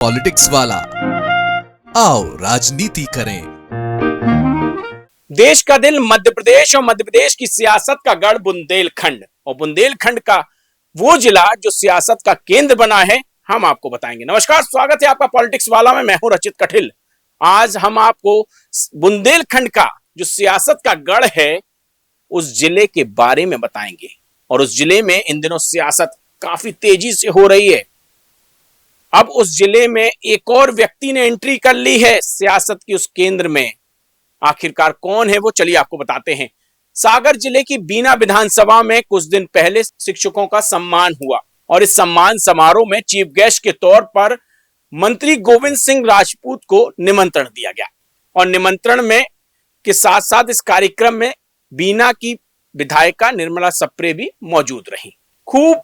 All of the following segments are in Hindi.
पॉलिटिक्स वाला, आओ राजनीति करें। देश का दिल मध्य प्रदेश और मध्य प्रदेश की सियासत का गढ़ बुंदेलखंड, और बुंदेलखंड का वो जिला जो सियासत का केंद्र बना है, हम आपको बताएंगे। नमस्कार, स्वागत है आपका पॉलिटिक्स वाला में। मैं हूं रचित कठिल। आज हम आपको बुंदेलखंड का जो सियासत का गढ़ है उस जिले के बारे में बताएंगे। और उस जिले में इन दिनों सियासत काफी तेजी से हो रही है। अब उस जिले में एक और व्यक्ति ने एंट्री कर ली है सियासत की उस केंद्र में। आखिरकार कौन है वो, चलिए आपको बताते हैं। सागर जिले की बीना विधानसभा में कुछ दिन पहले शिक्षकों का सम्मान हुआ और इस सम्मान समारोह में चीफ गेस्ट के तौर पर मंत्री गोविंद सिंह राजपूत को निमंत्रण दिया गया। और निमंत्रण में के साथ साथ इस कार्यक्रम में बीना की विधायिका निर्मला सप्रे भी मौजूद रही। खूब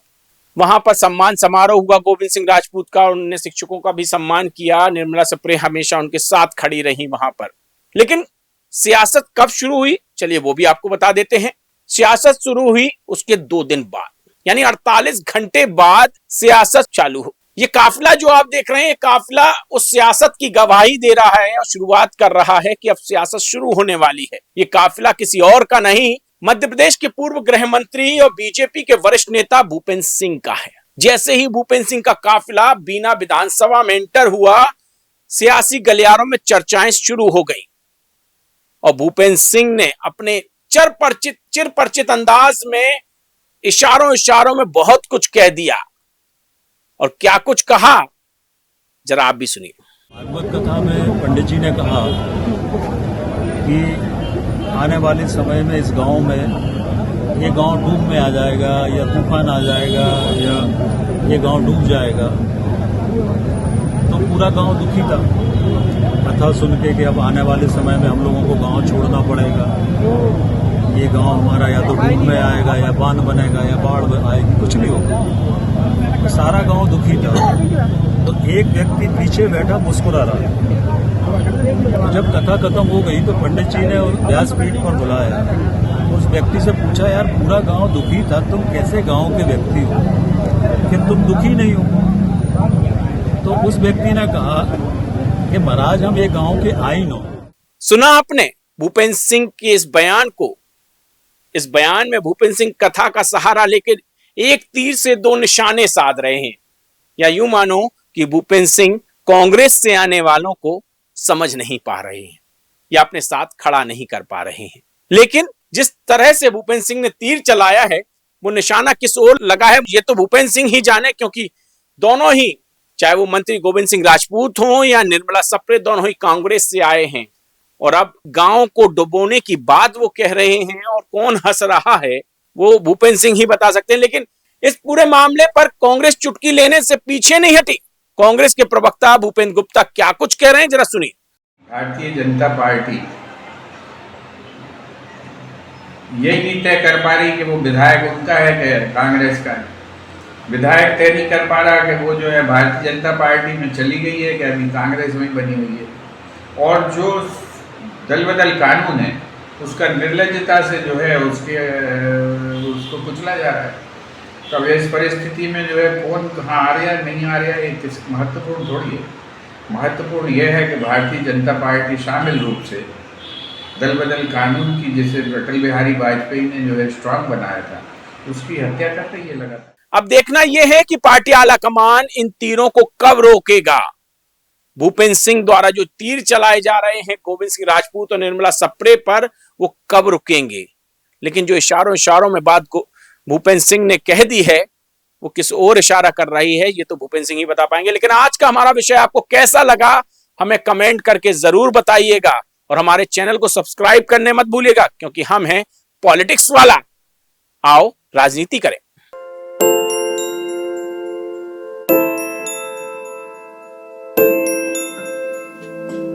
वहां पर सम्मान समारोह हुआ गोविंद सिंह राजपूत का, और उन्होंने शिक्षकों का भी सम्मान किया। निर्मला सप्रे हमेशा उनके साथ खड़ी रही वहां पर। लेकिन सियासत कब शुरू हुई, चलिए वो भी आपको बता देते हैं। सियासत शुरू हुई उसके 2 दिन बाद, यानी 48 घंटे बाद सियासत चालू हो। ये काफिला जो आप देख रहे हैं, काफिला उस सियासत की गवाही दे रहा है और शुरुआत कर रहा है कि अब सियासत शुरू होने वाली है। ये काफिला किसी और का नहीं, मध्य प्रदेश के पूर्व गृह मंत्री और बीजेपी के वरिष्ठ नेता भूपेंद्र सिंह का है। जैसे ही भूपेंद्र सिंह का काफिला बीना विधानसभा में एंटर हुआ, सियासी गलियारों में चर्चाएं शुरू हो गई और भूपेंद्र सिंह ने अपने चिरपरिचित अंदाज में इशारों में बहुत कुछ कह दिया। और क्या कुछ कहा, जरा आप भी सुनिए। भागवत कथा में पंडित जी ने कहा कि आने वाले समय में इस गांव में ये गांव डूब में आ जाएगा, या तूफान आ जाएगा, या ये गांव डूब जाएगा। तो पूरा गांव दुखी था कथा सुन के कि अब आने वाले समय में हम लोगों को गांव छोड़ना पड़ेगा। ये गांव हमारा या तो डूब में आएगा, या बांध बनेगा, या बाढ़ आएगी, कुछ नहीं होगा। तो सारा गांव दुखी था। तो एक व्यक्ति पीछे बैठा मुस्कुरा रहा। तो जब कथा खत्म हो गई तो पंडित जी ने व्यासपीठ पर बुलाया, उस व्यक्ति से पूछा, यार पूरा गांव दुखी था, तुम कैसे गांव के व्यक्ति हो कि तुम दुखी नहीं हो? तो उस व्यक्ति ने कहा कि महाराज हम ये गांव के आईन हो। सुना आपने भूपेंद्र सिंह के इस बयान को। इस बयान में भूपेंद्र सिंह कथा का सहारा लेकर एक तीर से 2 निशाने साध रहे हैं। या यूं मानो कि भूपेंद्र सिंह कांग्रेस से आने वालों को समझ नहीं पा रहे हैं या अपने साथ खड़ा नहीं कर पा रहे हैं। लेकिन जिस तरह से भूपेंद्र सिंह ने तीर चलाया है, वो निशाना किस ओर लगा है ये तो भूपेंद्र सिंह ही जाने, क्योंकि दोनों ही, चाहे वो मंत्री गोविंद सिंह राजपूत हो या निर्मला सप्रे, दोनों ही कांग्रेस से आए हैं। और अब गांव को डुबोने की बात वो कह रहे हैं, और कौन हंस रहा है वो भूपेंद्र सिंह ही बता सकते हैं। लेकिन इस पूरे मामले पर कांग्रेस चुटकी लेने से पीछे नहीं हटी। कांग्रेस के प्रवक्ता भूपेंद्र गुप्ता क्या कुछ कह रहे हैं, जरा सुनिए। भारतीय जनता पार्टी यही नहीं तय कर पा रही कि वो विधायक उनका है कि कांग्रेस का है। विधायक तय नहीं कर पा रहा कि वो जो है भारतीय जनता पार्टी में चली गई है कि अभी कांग्रेस में बनी हुई है। और जो दल बदल कानून है उसका निर्लज्जता से जो है उसको कुचला जा रहा है। तब इस परिस्थिति में जो है कौन कहाँ आ रहा है नहीं आ रहा है, ये महत्वपूर्ण थोड़ी है। महत्वपूर्ण यह है कि भारतीय जनता पार्टी शामिल रूप से दल बदल कानून की, जिसे अटल बिहारी वाजपेयी ने जो है स्ट्रॉन्ग बनाया था, उसकी हत्या कर रही है लगातार। अब देखना यह है कि पार्टी आलाकमान इन तीरों को कब रोकेगा। भूपेंद्र सिंह द्वारा जो तीर चलाए जा रहे हैं गोविंद सिंह राजपूत और निर्मला सप्रे पर, वो कब रुकेंगे। लेकिन जो इशारों में बात को भूपेंद्र सिंह ने कह दी है, वो किस ओर इशारा कर रही है ये तो भूपेंद्र सिंह ही बता पाएंगे। लेकिन आज का हमारा विषय आपको कैसा लगा, हमें कमेंट करके जरूर बताइएगा। और हमारे चैनल को सब्सक्राइब करने मत भूलिएगा, क्योंकि हम हैं पॉलिटिक्स वाला। आओ राजनीति करें।